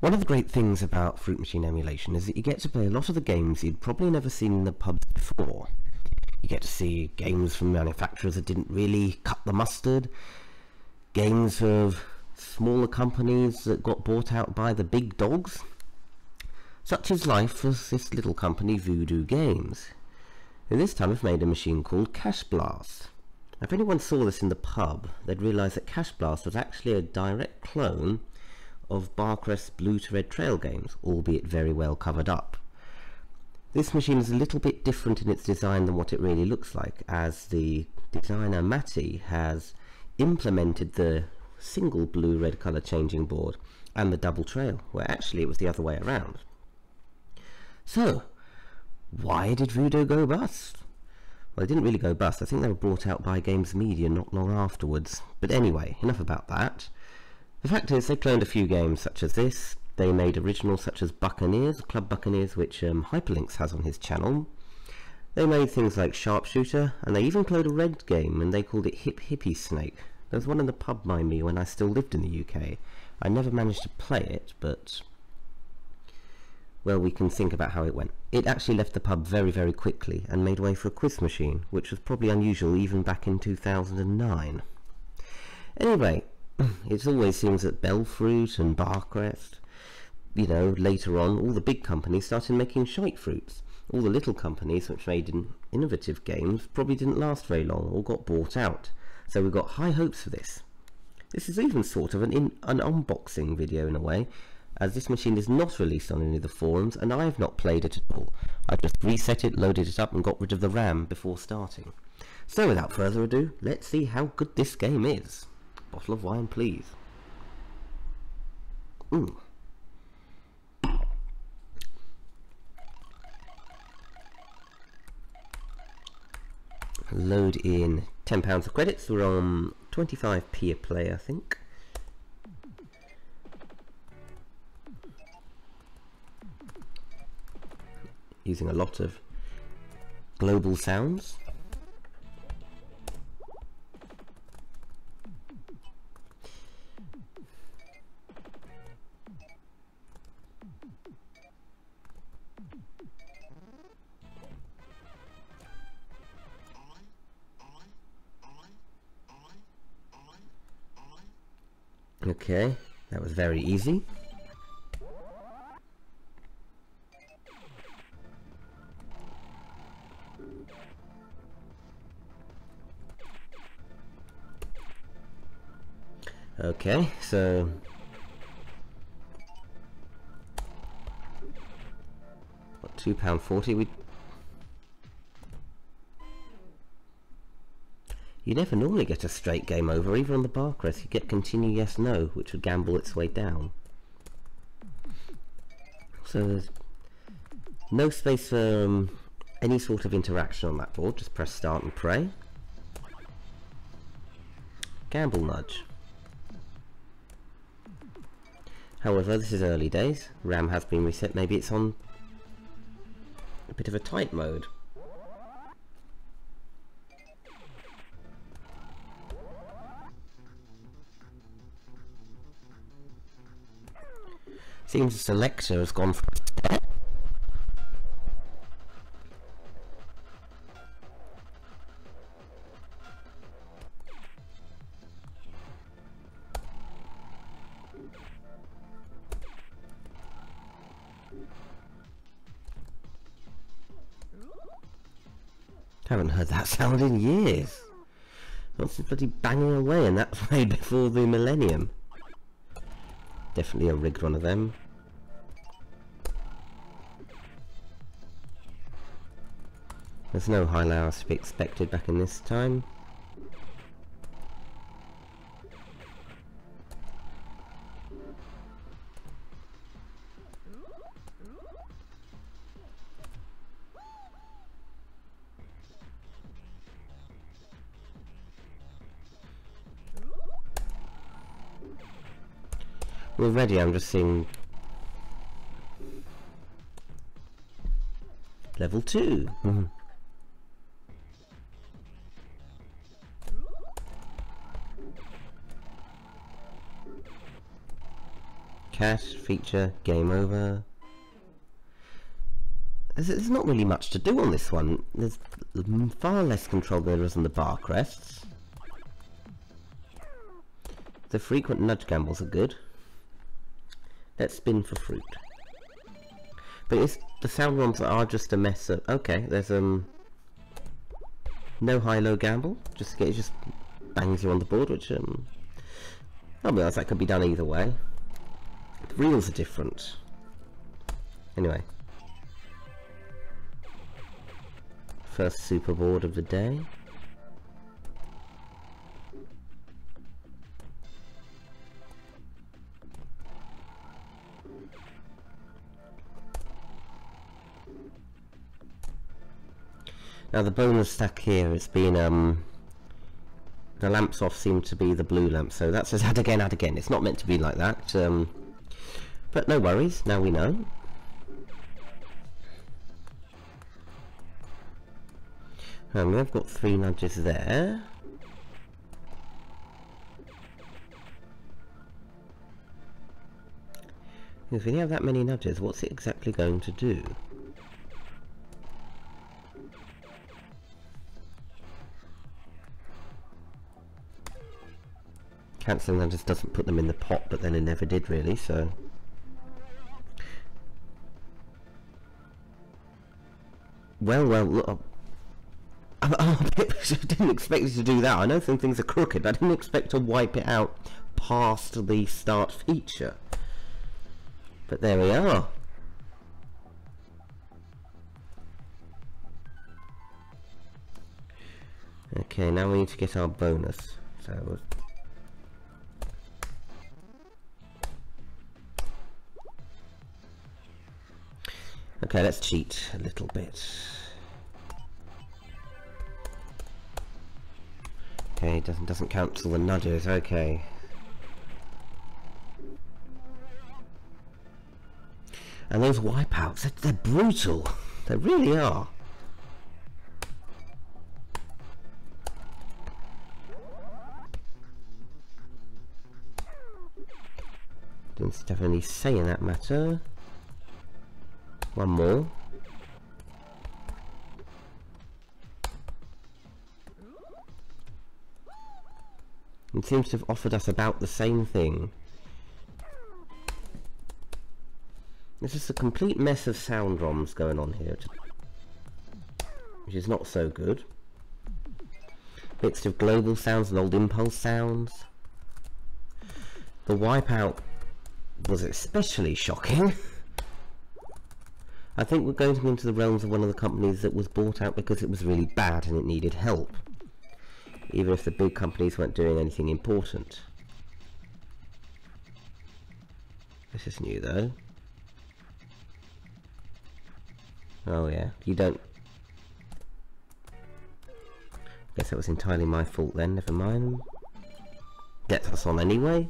One of the great things about Fruit Machine emulation is that you get to play a lot of the games you'd probably never seen in the pubs before. You get to see games from manufacturers that didn't really cut the mustard, games of smaller companies that got bought out by the big dogs. Such is life for this little company, Voodoo Games, who this time have made a machine called Cash Blast. Now, if anyone saw this in the pub, they'd realise that Cash Blast was actually a direct clone of Barcrest's Blue-Red Trail games, albeit very well covered up. This machine is a little bit different in its design than what it really looks like, as the designer Matty has implemented the single blue-red colour changing board and the double trail, where actually it was the other way around. So, why did Voodoo go bust? Well, it didn't really go bust. I think they were brought out by Games Media not long afterwards. But anyway, enough about that. The fact is, they cloned a few games such as this. They made originals such as Buccaneers, Club Buccaneers, which Hyperlinks has on his channel. They made things like Sharpshooter, and they even cloned a red game, and they called it Hip Hippie Snake. There was one in the pub by me when I still lived in the UK. I never managed to play it, but well, we can think about how it went. It actually left the pub very, very quickly and made way for a quiz machine, which was probably unusual even back in 2009. Anyway, it always seems that Bellfruit and Barcrest, you know, later on, all the big companies started making shite fruits. All the little companies which made innovative games probably didn't last very long or got bought out. So we've got high hopes for this. This is even sort of an unboxing video in a way, as this machine is not released on any of the forums and I have not played it at all. I just reset it, loaded it up and got rid of the RAM before starting. So without further ado, let's see how good this game is. Bottle of wine, please. Load in £10 of credits. We're on 25p a play, I think. Using a lot of global sounds. Okay, that was very easy. Okay, so what, £2.40? You never normally get a straight game over, even on the Barcrest. You get continue yes no, which would gamble its way down. So there's no space for any sort of interaction on that board. Just press start and pray. Gamble nudge. However, this is early days. RAM has been reset. Maybe it's on a bit of a tight mode. Seems the selector has gone for a step. Haven't heard that sound in years. What's bloody banging away, and that was made before the millennium. Definitely a rigged one of them. There's no high lows to be expected back in this time. Already I'm just seeing level 2. cache, feature, game over. There's not really much to do on this one. There's far less control than there is on the bar crests. The frequent nudge gambles are good. Let's spin for fruit. But it's, the sound ones are just a mess of... Okay, there's no high-low gamble. It just bangs you on the board, which I'll be honest, that could be done either way. The reels are different. Anyway. First super board of the day. Now the bonus stack here, it's been the lamps off seem to be the blue lamp, so that says add again, add again. It's not meant to be like that, but no worries, now we know. We've got 3 nudges there. If we have that many nudges, what's it exactly going to do? Cancelling that just doesn't put them in the pot, but then it never did really, so... Well, look, I didn't expect it to do that. I know some things are crooked, but I didn't expect to wipe it out past the start feature. But there we are. Okay, now we need to get our bonus. So... Okay, let's cheat a little bit. Okay, doesn't cancel the nudges, okay. And those wipeouts, they're brutal. They really are. Didn't have any say in that matter. One more. It seems to have offered us about the same thing. There's just a complete mess of sound ROMs going on here, which is not so good. Mixed of global sounds and old impulse sounds. The wipeout was especially shocking. I think we're going to go into the realms of one of the companies that was bought out because it was really bad and it needed help, even if the big companies weren't doing anything important. This is new though. Oh yeah, you don't... Guess that was entirely my fault then, never mind. Gets us on anyway.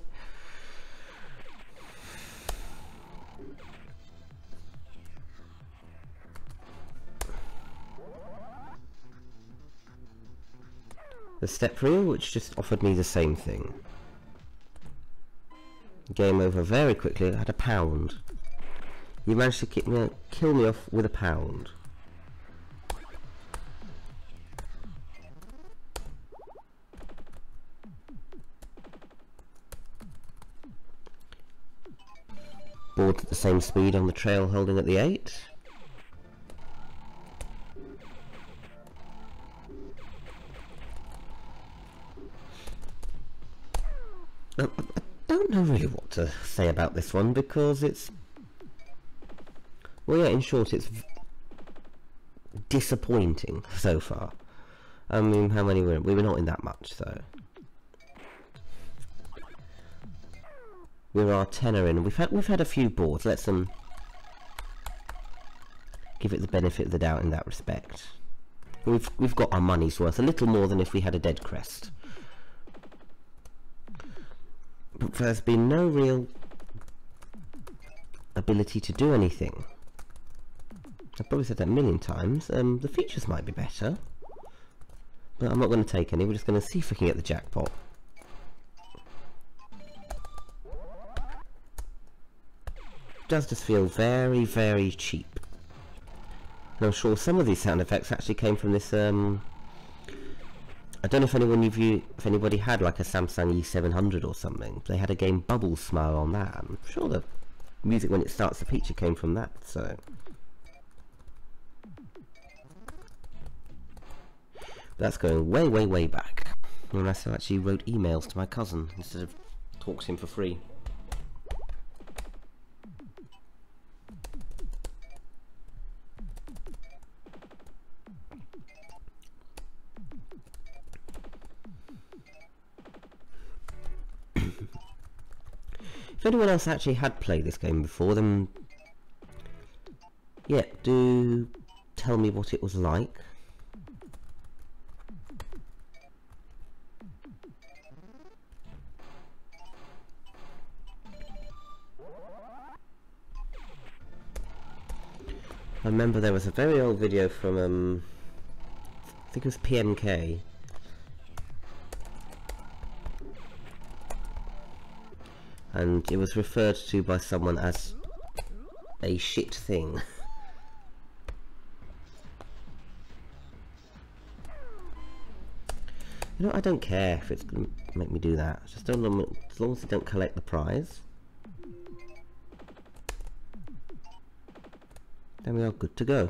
The step reel, which just offered me the same thing. Game over very quickly. I had £1. You managed to kill me off with £1. Board at the same speed on the trail, holding at the 8. I don't know really what to say about this one because it's... Well, yeah, in short, it's disappointing so far. I mean, how many were we were not in that much, so... We're our tenner in. We've had a few boards. Let's give it the benefit of the doubt in that respect. We've got our money's worth, a little more than if we had a dead crest. But there's been no real ability to do anything. I've probably said that a million times. The features might be better, but I'm not going to take any. We're just going to see if we can get the jackpot. does just feel very, very cheap. And I'm sure some of these sound effects actually came from this, I don't know if anybody had like a Samsung E700 or something. They had a game Bubble Smile on that. I'm sure the music when it starts to feature came from that, so... That's going way, way, way back. When I still actually wrote emails to my cousin instead of talks to him for free. If anyone else actually had played this game before, then yeah, do tell me what it was like. I remember there was a very old video from I think it was PMK. And it was referred to by someone as a shit thing. You know, I don't care if it's going to make me do that. Just don't, as long as I don't collect the prize. Then we are good to go.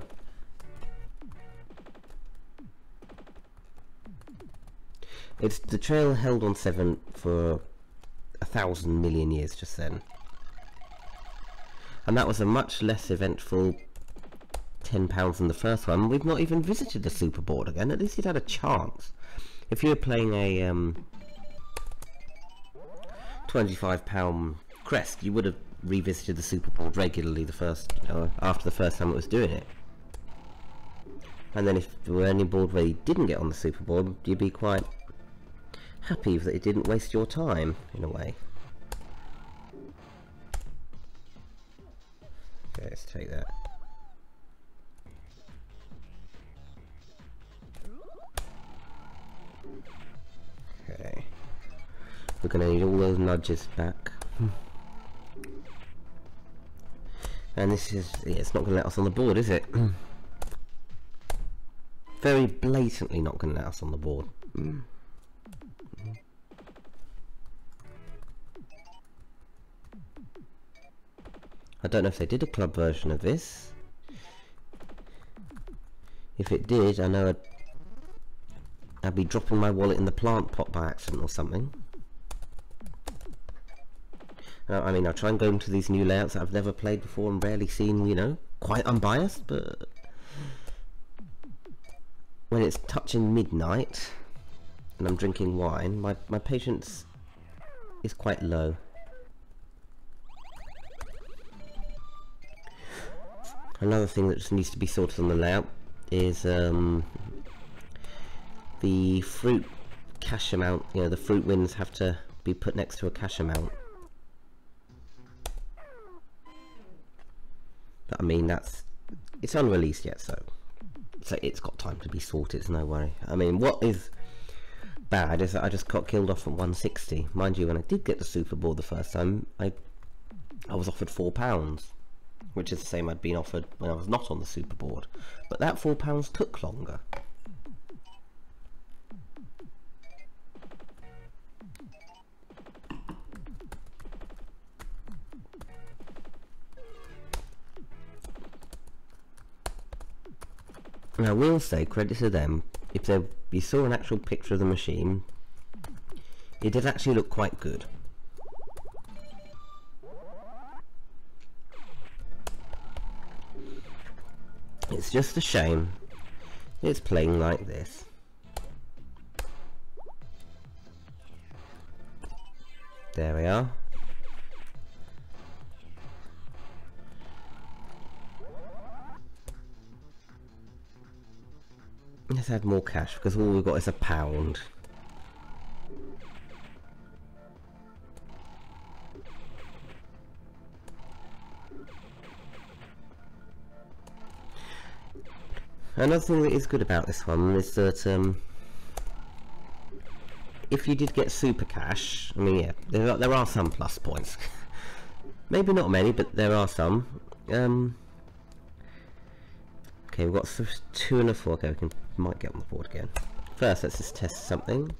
It's the trail held on 7 for 1,000 million years just then, and that was a much less eventful £10 than the first one. We've not even visited the Superboard again. At least you'd had a chance. If you were playing a £25 Crest, you would have revisited the Superboard regularly the first, after the first time it was doing it. And then if there were any board where you didn't get on the Superboard, you'd be quite happy that it didn't waste your time, in a way. Okay, let's take that. Okay. We're going to need all those nudges back. And this is... yeah, it's not going to let us on the board, is it? Very blatantly not going to let us on the board. I don't know if they did a club version of this. If it did, I know I'd be dropping my wallet in the plant pot by accident or something. I mean, I'll try and go into these new layouts that I've never played before and rarely seen, you know, quite unbiased, but when it's touching midnight and I'm drinking wine, my patience is quite low. Another thing that just needs to be sorted on the layout is the fruit cash amount. You know, the fruit wins have to be put next to a cash amount. But I mean, it's unreleased yet, so it's got time to be sorted. It's no worry. I mean, what is bad is that I just got killed off at 160. Mind you, when I did get the Superboard the first time, I was offered £4. Which is the same I'd been offered when I was not on the Superboard. But that £4 took longer. And I will say, credit to them, if you saw an actual picture of the machine, it did actually look quite good. It's just a shame it's playing like this. There we are. Let's add more cash because all we've got is £1. Another thing that is good about this one is that if you did get super cash, I mean, yeah, there are some plus points. Maybe not many, but there are some. Okay, we've got 2 and a 4. Okay, we might get on the board again. First, let's just test something.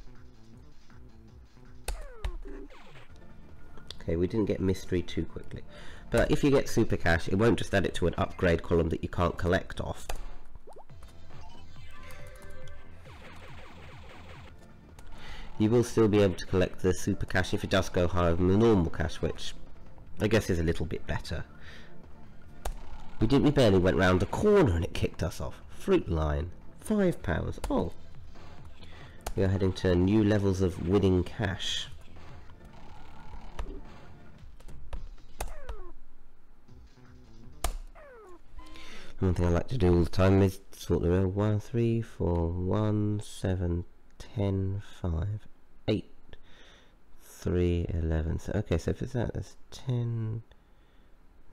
Okay, we didn't get mystery too quickly. But if you get super cash, it won't just add it to an upgrade column that you can't collect off. You will still be able to collect the super cash if it does go higher than the normal cash, which I guess is a little bit better. We barely went round the corner and it kicked us off. Fruit line, £5. Oh, we are heading to new levels of winning cash. One thing I like to do all the time is sort the row. 1, 3, 4, 1, 7, 10, 5, 8, 3, 11. So, okay, so if it's that, there's 10.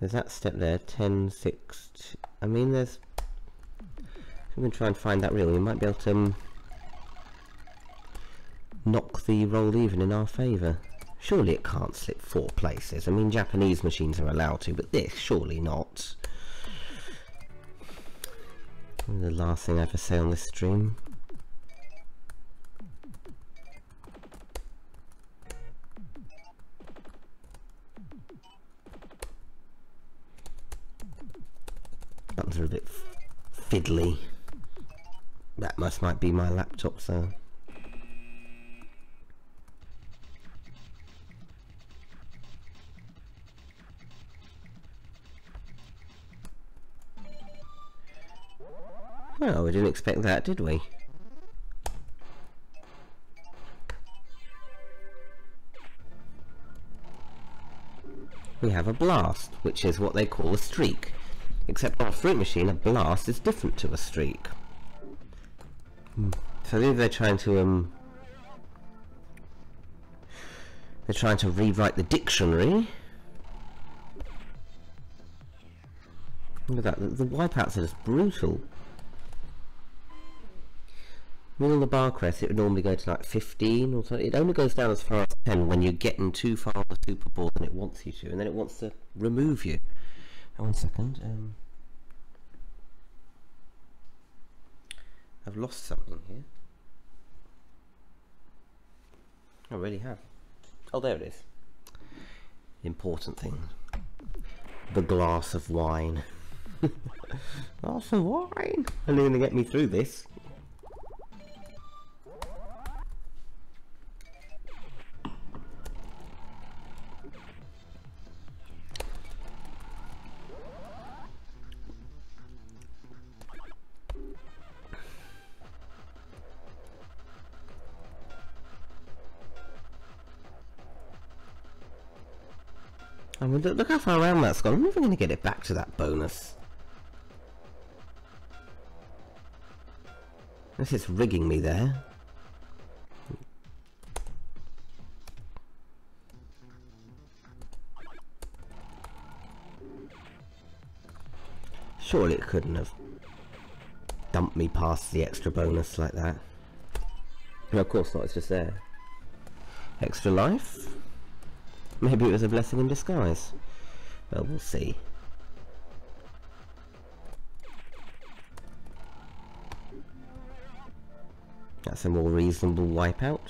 There's that step there. 10, 6. I mean, there's. I'm going to try and find that reel. We might be able to knock the roll even in our favour. Surely it can't slip 4 places. I mean, Japanese machines are allowed to, but this surely not. The last thing I ever say on this stream. Buttons are a bit fiddly. That might be my laptop, so. Well, we didn't expect that, did we? We have a blast, which is what they call a streak. Except on a fruit machine, a blast is different to a streak. So maybe they're trying to rewrite the dictionary. Look at that, the wipeouts are just brutal. I mean, on the bar crest it would normally go to like 15 or something. It only goes down as far as 10 when you're getting too far on the super board than it wants you to, and then it wants to remove you. Oh, 1 second. I've lost something here. I really have. Oh, there it is. Important thing. The glass of wine. Glass of wine! Only going to get me through this. I mean, look how far around that's gone. I'm never going to get it back to that bonus. Unless it's rigging me there. Surely it couldn't have dumped me past the extra bonus like that. No, of course not, it's just there. Extra life? Maybe it was a blessing in disguise. Well, we'll see. That's a more reasonable wipeout.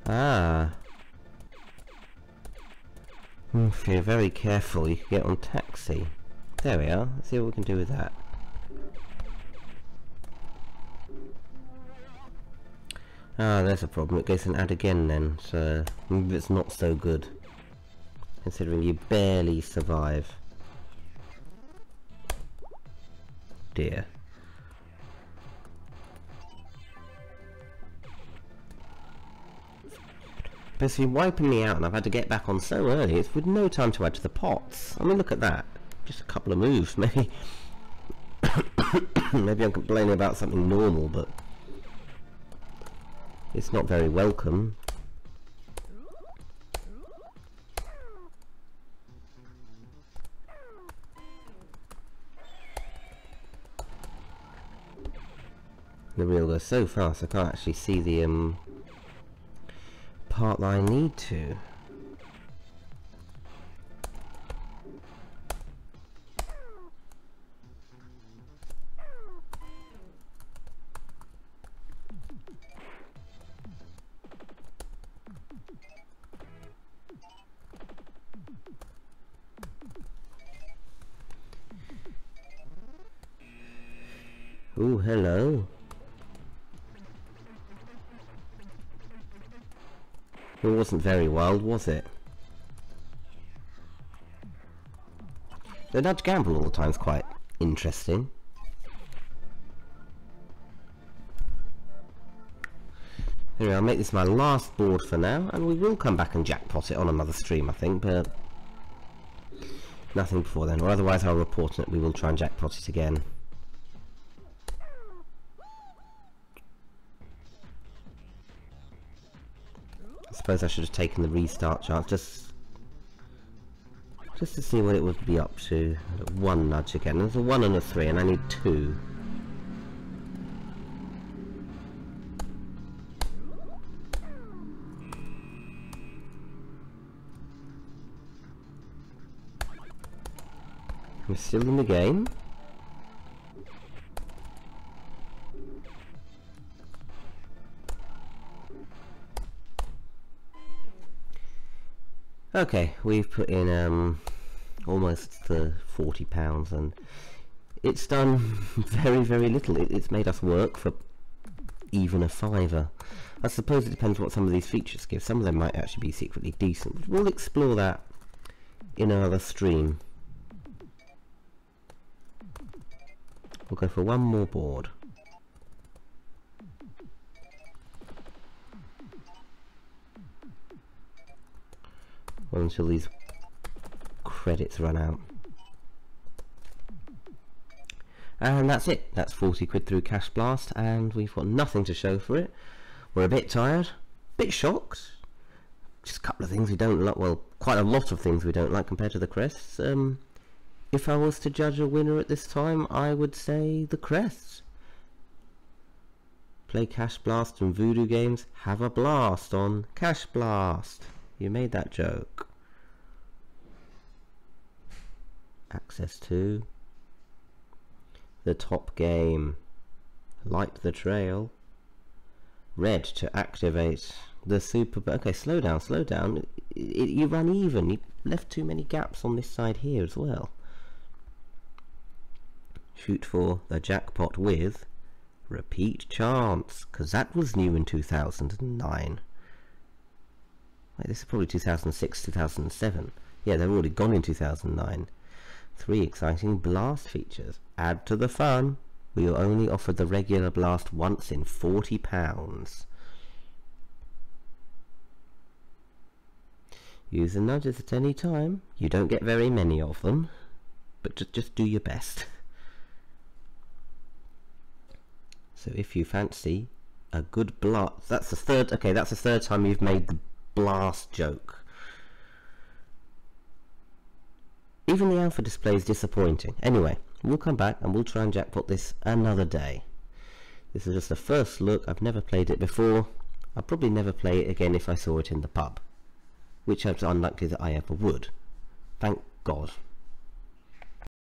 Ah. If you're very careful, you can get on taxi. There we are. Let's see what we can do with that. Ah, there's a problem. It goes and add again then, so maybe it's not so good. Considering you barely survive. Dear. But you're wiping me out and I've had to get back on so early, it's with no time to add to the pots. I mean, look at that. Just a couple of moves, maybe. Maybe I'm complaining about something normal, but it's not very welcome. The reel goes so fast I can't actually see the part that I need to. Ooh, hello. It wasn't very wild, was it? The nudge gamble all the time is quite interesting. Anyway, I'll make this my last board for now, and we will come back and jackpot it on another stream, I think, but nothing before then, or otherwise I'll report it. We will try and jackpot it again. I suppose I should have taken the restart chance just to see what it would be up to. One nudge again. There's a 1 and a 3 and I need 2. We're still in the game. Okay, we've put in almost the £40 and it's done very little. It's made us work for even a £5. I suppose it depends what some of these features give. Some of them might actually be secretly decent. We'll explore that in another stream. We'll go for one more board. Well, until these credits run out. And that's it. That's 40 quid through Cash Blast, and we've got nothing to show for it. We're a bit tired, a bit shocked. Just a couple of things we don't like. Well, quite a lot of things we don't like compared to the crests. If I was to judge a winner at this time, I would say the crests. Play Cash Blast and Voodoo Games. Have a blast on Cash Blast. You made that joke. Access to the top game. Light the trail. Red to activate the super. Okay, slow down, slow down. You run even. You left too many gaps on this side here as well. Shoot for the jackpot with repeat chance, because that was new in 2009. Wait, this is probably 2006, 2007. Yeah, they're already gone in 2009. 3 exciting blast features. Add to the fun. We will only offer the regular blast once in £40. Use the nudges at any time. You don't get very many of them, but just do your best. So if you fancy a good blast, that's the third. Okay, that's the third time you've made the blast joke. Even the alpha display is disappointing. Anyway, we'll come back and we'll try and jackpot this another day. This is just the first look. I've never played it before. I'll probably never play it again if I saw it in the pub, which is unlikely that I ever would. Thank God.